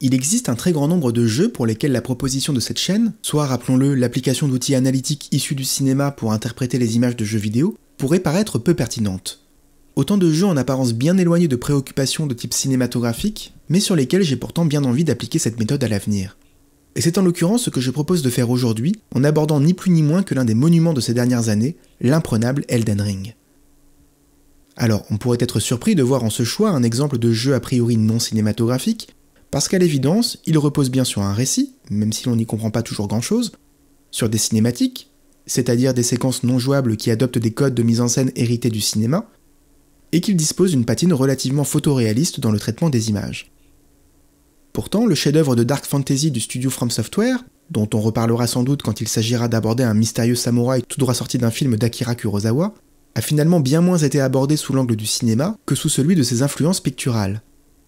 Il existe un très grand nombre de jeux pour lesquels la proposition de cette chaîne, soit rappelons-le l'application d'outils analytiques issus du cinéma pour interpréter les images de jeux vidéo, pourrait paraître peu pertinente. Autant de jeux en apparence bien éloignés de préoccupations de type cinématographique, mais sur lesquels j'ai pourtant bien envie d'appliquer cette méthode à l'avenir. Et c'est en l'occurrence ce que je propose de faire aujourd'hui, en abordant ni plus ni moins que l'un des monuments de ces dernières années, l'imprenable Elden Ring. Alors, on pourrait être surpris de voir en ce choix un exemple de jeu a priori non cinématographique, parce qu'à l'évidence, il repose bien sur un récit, même si l'on n'y comprend pas toujours grand-chose, sur des cinématiques, c'est-à-dire des séquences non jouables qui adoptent des codes de mise en scène hérités du cinéma, et qu'il dispose d'une patine relativement photoréaliste dans le traitement des images. Pourtant, le chef-d'œuvre de Dark Fantasy du studio From Software, dont on reparlera sans doute quand il s'agira d'aborder un mystérieux samouraï tout droit sorti d'un film d'Akira Kurosawa, a finalement bien moins été abordé sous l'angle du cinéma que sous celui de ses influences picturales.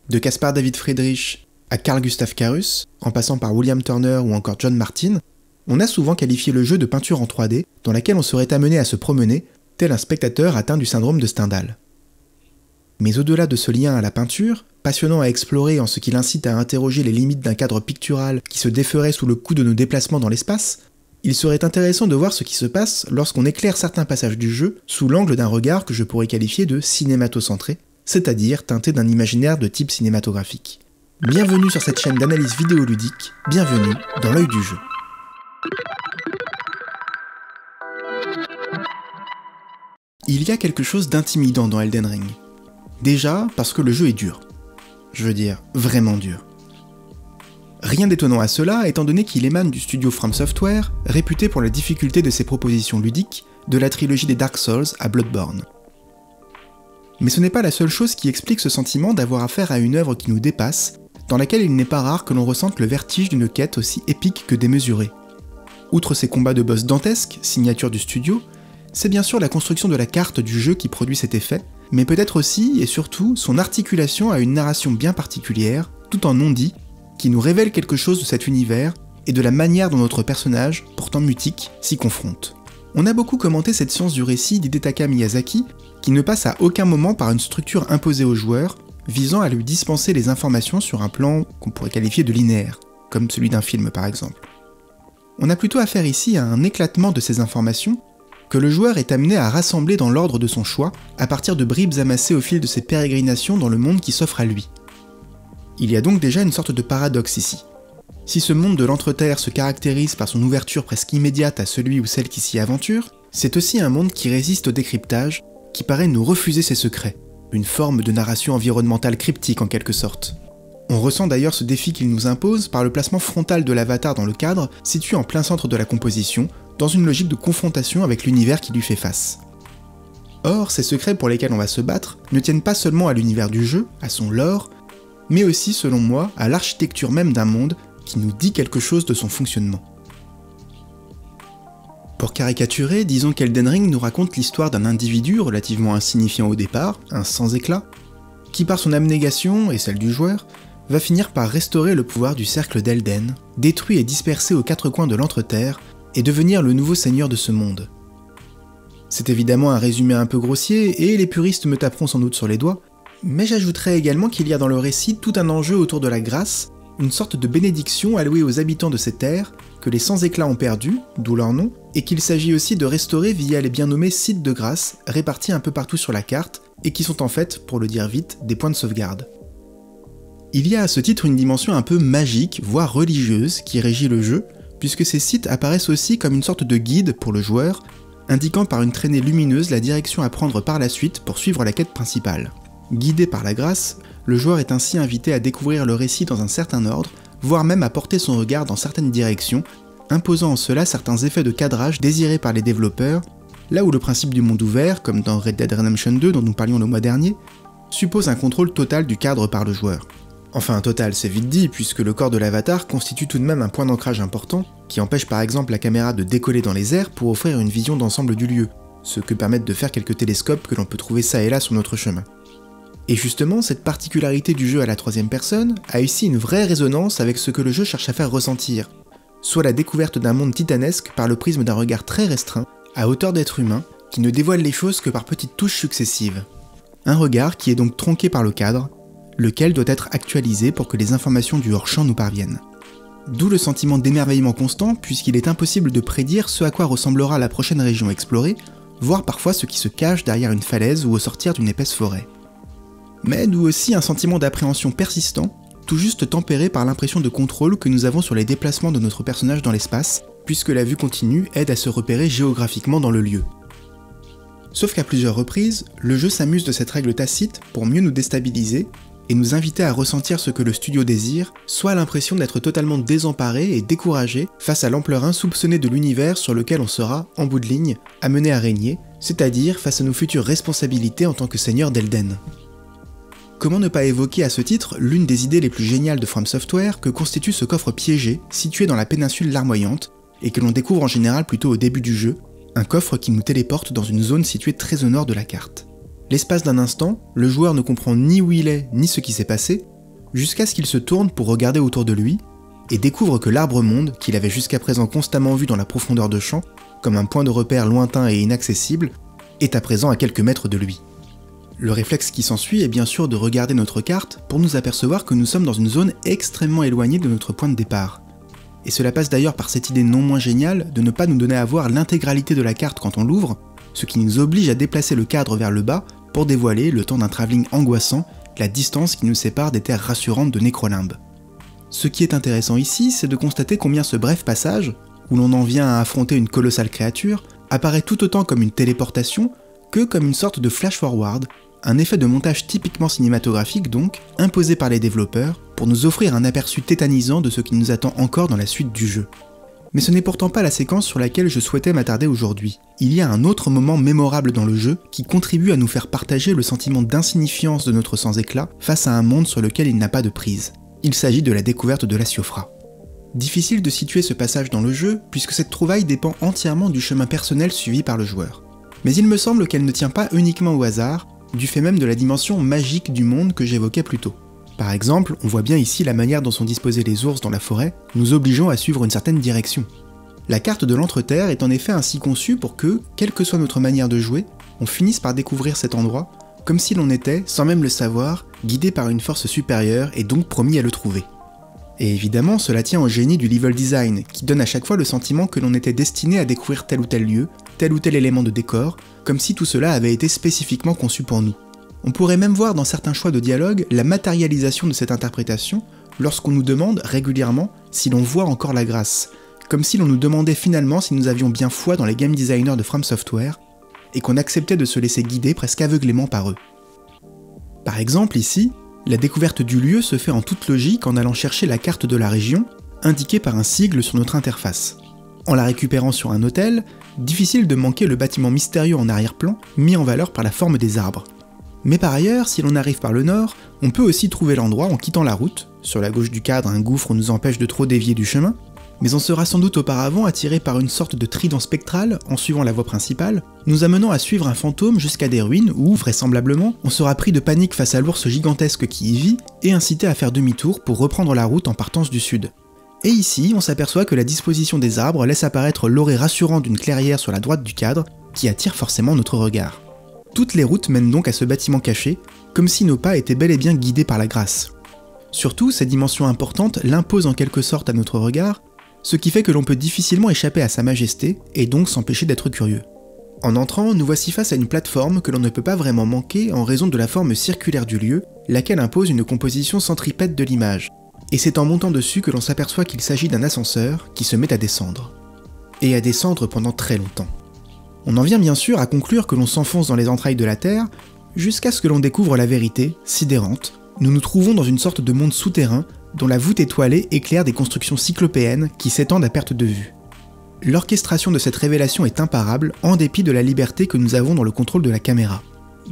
De Caspar David Friedrich à Carl Gustav Karus, en passant par William Turner ou encore John Martin, on a souvent qualifié le jeu de peinture en 3D dans laquelle on serait amené à se promener, tel un spectateur atteint du syndrome de Stendhal. Mais au-delà de ce lien à la peinture, passionnant à explorer en ce qu'il incite à interroger les limites d'un cadre pictural qui se déferait sous le coup de nos déplacements dans l'espace, il serait intéressant de voir ce qui se passe lorsqu'on éclaire certains passages du jeu sous l'angle d'un regard que je pourrais qualifier de cinématocentré, c'est-à-dire teinté d'un imaginaire de type cinématographique. Bienvenue sur cette chaîne d'analyse vidéoludique, bienvenue dans l'œil du jeu. Il y a quelque chose d'intimidant dans Elden Ring. Déjà parce que le jeu est dur. Je veux dire, vraiment dur. Rien d'étonnant à cela, étant donné qu'il émane du studio From Software, réputé pour la difficulté de ses propositions ludiques, de la trilogie des Dark Souls à Bloodborne. Mais ce n'est pas la seule chose qui explique ce sentiment d'avoir affaire à une œuvre qui nous dépasse, dans laquelle il n'est pas rare que l'on ressente le vertige d'une quête aussi épique que démesurée. Outre ces combats de boss dantesques, signature du studio, c'est bien sûr la construction de la carte du jeu qui produit cet effet, mais peut-être aussi et surtout son articulation à une narration bien particulière, tout en non-dit, qui nous révèle quelque chose de cet univers et de la manière dont notre personnage, pourtant mutique, s'y confronte. On a beaucoup commenté cette science du récit d'Hidetaka Miyazaki, qui ne passe à aucun moment par une structure imposée au joueur, visant à lui dispenser les informations sur un plan qu'on pourrait qualifier de linéaire, comme celui d'un film par exemple. On a plutôt affaire ici à un éclatement de ces informations, que le joueur est amené à rassembler dans l'ordre de son choix, à partir de bribes amassées au fil de ses pérégrinations dans le monde qui s'offre à lui. Il y a donc déjà une sorte de paradoxe ici. Si ce monde de l'Entreterre se caractérise par son ouverture presque immédiate à celui ou celle qui s'y aventure, c'est aussi un monde qui résiste au décryptage, qui paraît nous refuser ses secrets, une forme de narration environnementale cryptique en quelque sorte. On ressent d'ailleurs ce défi qu'il nous impose par le placement frontal de l'avatar dans le cadre, situé en plein centre de la composition, dans une logique de confrontation avec l'univers qui lui fait face. Or, ces secrets pour lesquels on va se battre ne tiennent pas seulement à l'univers du jeu, à son lore, mais aussi, selon moi, à l'architecture même d'un monde qui nous dit quelque chose de son fonctionnement. Pour caricaturer, disons qu'Elden Ring nous raconte l'histoire d'un individu relativement insignifiant au départ, un sans-éclat, qui par son abnégation, et celle du joueur, va finir par restaurer le pouvoir du cercle d'Elden, détruit et dispersé aux quatre coins de l'Entreterre, et devenir le nouveau seigneur de ce monde. C'est évidemment un résumé un peu grossier, et les puristes me taperont sans doute sur les doigts, mais j'ajouterais également qu'il y a dans le récit tout un enjeu autour de la grâce, une sorte de bénédiction allouée aux habitants de ces terres, que les sans-éclats ont perdu, d'où leur nom, et qu'il s'agit aussi de restaurer via les bien nommés sites de grâce, répartis un peu partout sur la carte, et qui sont en fait, pour le dire vite, des points de sauvegarde. Il y a à ce titre une dimension un peu magique, voire religieuse, qui régit le jeu, puisque ces sites apparaissent aussi comme une sorte de guide pour le joueur, indiquant par une traînée lumineuse la direction à prendre par la suite pour suivre la quête principale. Guidé par la grâce, le joueur est ainsi invité à découvrir le récit dans un certain ordre, voire même à porter son regard dans certaines directions, imposant en cela certains effets de cadrage désirés par les développeurs, là où le principe du monde ouvert, comme dans Red Dead Redemption 2 dont nous parlions le mois dernier, suppose un contrôle total du cadre par le joueur. Enfin total, c'est vite dit, puisque le corps de l'avatar constitue tout de même un point d'ancrage important, qui empêche par exemple la caméra de décoller dans les airs pour offrir une vision d'ensemble du lieu, ce que permettent de faire quelques télescopes que l'on peut trouver ça et là sur notre chemin. Et justement, cette particularité du jeu à la troisième personne a ici une vraie résonance avec ce que le jeu cherche à faire ressentir, soit la découverte d'un monde titanesque par le prisme d'un regard très restreint, à hauteur d'être humain, qui ne dévoile les choses que par petites touches successives. Un regard qui est donc tronqué par le cadre, lequel doit être actualisé pour que les informations du hors-champ nous parviennent. D'où le sentiment d'émerveillement constant, puisqu'il est impossible de prédire ce à quoi ressemblera la prochaine région explorée, voire parfois ce qui se cache derrière une falaise ou au sortir d'une épaisse forêt. Mais d'où aussi un sentiment d'appréhension persistant, tout juste tempéré par l'impression de contrôle que nous avons sur les déplacements de notre personnage dans l'espace, puisque la vue continue aide à se repérer géographiquement dans le lieu. Sauf qu'à plusieurs reprises, le jeu s'amuse de cette règle tacite pour mieux nous déstabiliser et nous inviter à ressentir ce que le studio désire, soit l'impression d'être totalement désemparé et découragé face à l'ampleur insoupçonnée de l'univers sur lequel on sera, en bout de ligne, amené à régner, c'est-à-dire face à nos futures responsabilités en tant que seigneur d'Elden. Comment ne pas évoquer à ce titre l'une des idées les plus géniales de From Software que constitue ce coffre piégé situé dans la péninsule larmoyante et que l'on découvre en général plutôt au début du jeu, un coffre qui nous téléporte dans une zone située très au nord de la carte. L'espace d'un instant, le joueur ne comprend ni où il est ni ce qui s'est passé, jusqu'à ce qu'il se tourne pour regarder autour de lui et découvre que l'arbre-monde, qu'il avait jusqu'à présent constamment vu dans la profondeur de champ, comme un point de repère lointain et inaccessible, est à présent à quelques mètres de lui. Le réflexe qui s'ensuit est bien sûr de regarder notre carte pour nous apercevoir que nous sommes dans une zone extrêmement éloignée de notre point de départ. Et cela passe d'ailleurs par cette idée non moins géniale de ne pas nous donner à voir l'intégralité de la carte quand on l'ouvre, ce qui nous oblige à déplacer le cadre vers le bas pour dévoiler, le temps d'un travelling angoissant, la distance qui nous sépare des terres rassurantes de Necrolimbe. Ce qui est intéressant ici, c'est de constater combien ce bref passage, où l'on en vient à affronter une colossale créature, apparaît tout autant comme une téléportation que comme une sorte de flash-forward, un effet de montage typiquement cinématographique donc, imposé par les développeurs, pour nous offrir un aperçu tétanisant de ce qui nous attend encore dans la suite du jeu. Mais ce n'est pourtant pas la séquence sur laquelle je souhaitais m'attarder aujourd'hui. Il y a un autre moment mémorable dans le jeu qui contribue à nous faire partager le sentiment d'insignifiance de notre sans-éclat face à un monde sur lequel il n'a pas de prise. Il s'agit de la découverte de la Siofra. Difficile de situer ce passage dans le jeu, puisque cette trouvaille dépend entièrement du chemin personnel suivi par le joueur. Mais il me semble qu'elle ne tient pas uniquement au hasard, du fait même de la dimension magique du monde que j'évoquais plus tôt. Par exemple, on voit bien ici la manière dont sont disposés les ours dans la forêt, nous obligeant à suivre une certaine direction. La carte de l'Entreterre est en effet ainsi conçue pour que, quelle que soit notre manière de jouer, on finisse par découvrir cet endroit, comme si l'on était, sans même le savoir, guidé par une force supérieure et donc promis à le trouver. Et évidemment, cela tient au génie du level design, qui donne à chaque fois le sentiment que l'on était destiné à découvrir tel ou tel lieu, tel ou tel élément de décor, comme si tout cela avait été spécifiquement conçu pour nous. On pourrait même voir dans certains choix de dialogue la matérialisation de cette interprétation lorsqu'on nous demande régulièrement si l'on voit encore la grâce, comme si l'on nous demandait finalement si nous avions bien foi dans les game designers de From Software, et qu'on acceptait de se laisser guider presque aveuglément par eux. Par exemple ici, la découverte du lieu se fait en toute logique en allant chercher la carte de la région, indiquée par un sigle sur notre interface. En la récupérant sur un hôtel, difficile de manquer le bâtiment mystérieux en arrière-plan, mis en valeur par la forme des arbres. Mais par ailleurs, si l'on arrive par le nord, on peut aussi trouver l'endroit en quittant la route. Sur la gauche du cadre, un gouffre nous empêche de trop dévier du chemin, mais on sera sans doute auparavant attiré par une sorte de trident spectral en suivant la voie principale, nous amenant à suivre un fantôme jusqu'à des ruines où, vraisemblablement, on sera pris de panique face à l'ours gigantesque qui y vit et incité à faire demi-tour pour reprendre la route en partance du sud. Et ici, on s'aperçoit que la disposition des arbres laisse apparaître l'orée rassurant d'une clairière sur la droite du cadre, qui attire forcément notre regard. Toutes les routes mènent donc à ce bâtiment caché, comme si nos pas étaient bel et bien guidés par la grâce. Surtout, cette dimension importante l'impose en quelque sorte à notre regard, ce qui fait que l'on peut difficilement échapper à sa majesté, et donc s'empêcher d'être curieux. En entrant, nous voici face à une plateforme que l'on ne peut pas vraiment manquer en raison de la forme circulaire du lieu, laquelle impose une composition centripète de l'image. Et c'est en montant dessus que l'on s'aperçoit qu'il s'agit d'un ascenseur qui se met à descendre. Et à descendre pendant très longtemps. On en vient bien sûr à conclure que l'on s'enfonce dans les entrailles de la Terre, jusqu'à ce que l'on découvre la vérité, sidérante. Nous nous trouvons dans une sorte de monde souterrain, dont la voûte étoilée éclaire des constructions cyclopéennes qui s'étendent à perte de vue. L'orchestration de cette révélation est imparable, en dépit de la liberté que nous avons dans le contrôle de la caméra.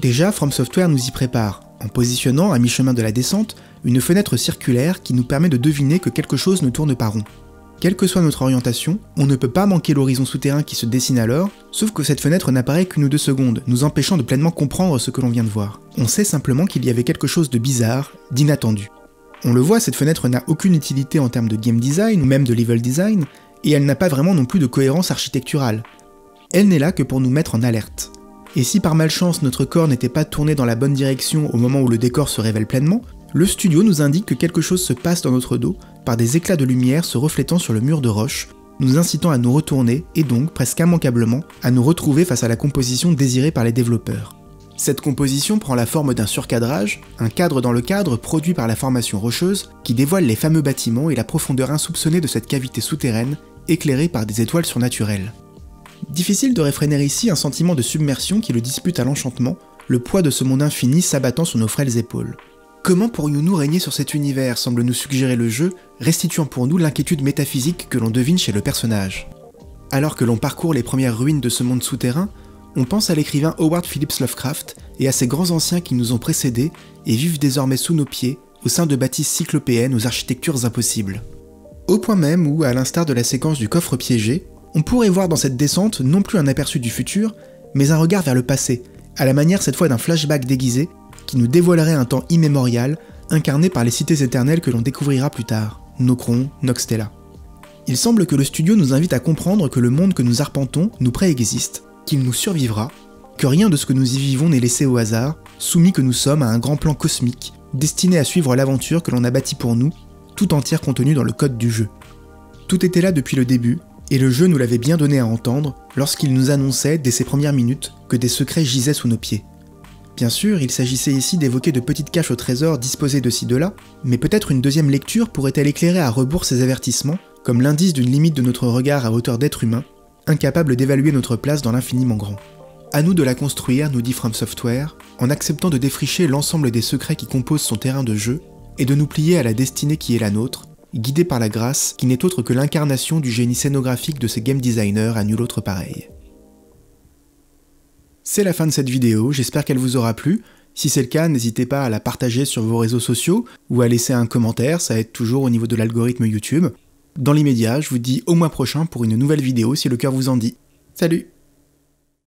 Déjà, From Software nous y prépare, en positionnant à mi-chemin de la descente, une fenêtre circulaire qui nous permet de deviner que quelque chose ne tourne pas rond. Quelle que soit notre orientation, on ne peut pas manquer l'horizon souterrain qui se dessine alors, sauf que cette fenêtre n'apparaît qu'une ou deux secondes, nous empêchant de pleinement comprendre ce que l'on vient de voir. On sait simplement qu'il y avait quelque chose de bizarre, d'inattendu. On le voit, cette fenêtre n'a aucune utilité en termes de game design ou même de level design, et elle n'a pas vraiment non plus de cohérence architecturale. Elle n'est là que pour nous mettre en alerte. Et si par malchance notre corps n'était pas tourné dans la bonne direction au moment où le décor se révèle pleinement, Le studio nous indique que quelque chose se passe dans notre dos par des éclats de lumière se reflétant sur le mur de roche, nous incitant à nous retourner et donc, presque immanquablement, à nous retrouver face à la composition désirée par les développeurs. Cette composition prend la forme d'un surcadrage, un cadre dans le cadre produit par la formation rocheuse qui dévoile les fameux bâtiments et la profondeur insoupçonnée de cette cavité souterraine éclairée par des étoiles surnaturelles. Difficile de réfréner ici un sentiment de submersion qui le dispute à l'enchantement, le poids de ce monde infini s'abattant sur nos frêles épaules. Comment pourrions-nous régner sur cet univers, semble nous suggérer le jeu, restituant pour nous l'inquiétude métaphysique que l'on devine chez le personnage. Alors que l'on parcourt les premières ruines de ce monde souterrain, on pense à l'écrivain Howard Phillips Lovecraft et à ces grands anciens qui nous ont précédés et vivent désormais sous nos pieds, au sein de bâtisses cyclopéennes aux architectures impossibles. Au point même où, à l'instar de la séquence du coffre piégé, on pourrait voir dans cette descente non plus un aperçu du futur, mais un regard vers le passé, à la manière cette fois d'un flashback déguisé, qui nous dévoilerait un temps immémorial, incarné par les cités éternelles que l'on découvrira plus tard, Nokron, Noxtella. Il semble que le studio nous invite à comprendre que le monde que nous arpentons nous préexiste, qu'il nous survivra, que rien de ce que nous y vivons n'est laissé au hasard, soumis que nous sommes à un grand plan cosmique, destiné à suivre l'aventure que l'on a bâtie pour nous, tout entière contenue dans le code du jeu. Tout était là depuis le début, et le jeu nous l'avait bien donné à entendre lorsqu'il nous annonçait, dès ses premières minutes, que des secrets gisaient sous nos pieds. Bien sûr, il s'agissait ici d'évoquer de petites caches au trésor disposées de ci de là, mais peut-être une deuxième lecture pourrait-elle éclairer à rebours ces avertissements, comme l'indice d'une limite de notre regard à hauteur d'être humain, incapable d'évaluer notre place dans l'infiniment grand. À nous de la construire, nous dit From Software, en acceptant de défricher l'ensemble des secrets qui composent son terrain de jeu, et de nous plier à la destinée qui est la nôtre, guidée par la grâce qui n'est autre que l'incarnation du génie scénographique de ces game designers à nul autre pareil. C'est la fin de cette vidéo, j'espère qu'elle vous aura plu. Si c'est le cas, n'hésitez pas à la partager sur vos réseaux sociaux ou à laisser un commentaire, ça aide toujours au niveau de l'algorithme YouTube. Dans l'immédiat, je vous dis au mois prochain pour une nouvelle vidéo si le cœur vous en dit. Salut!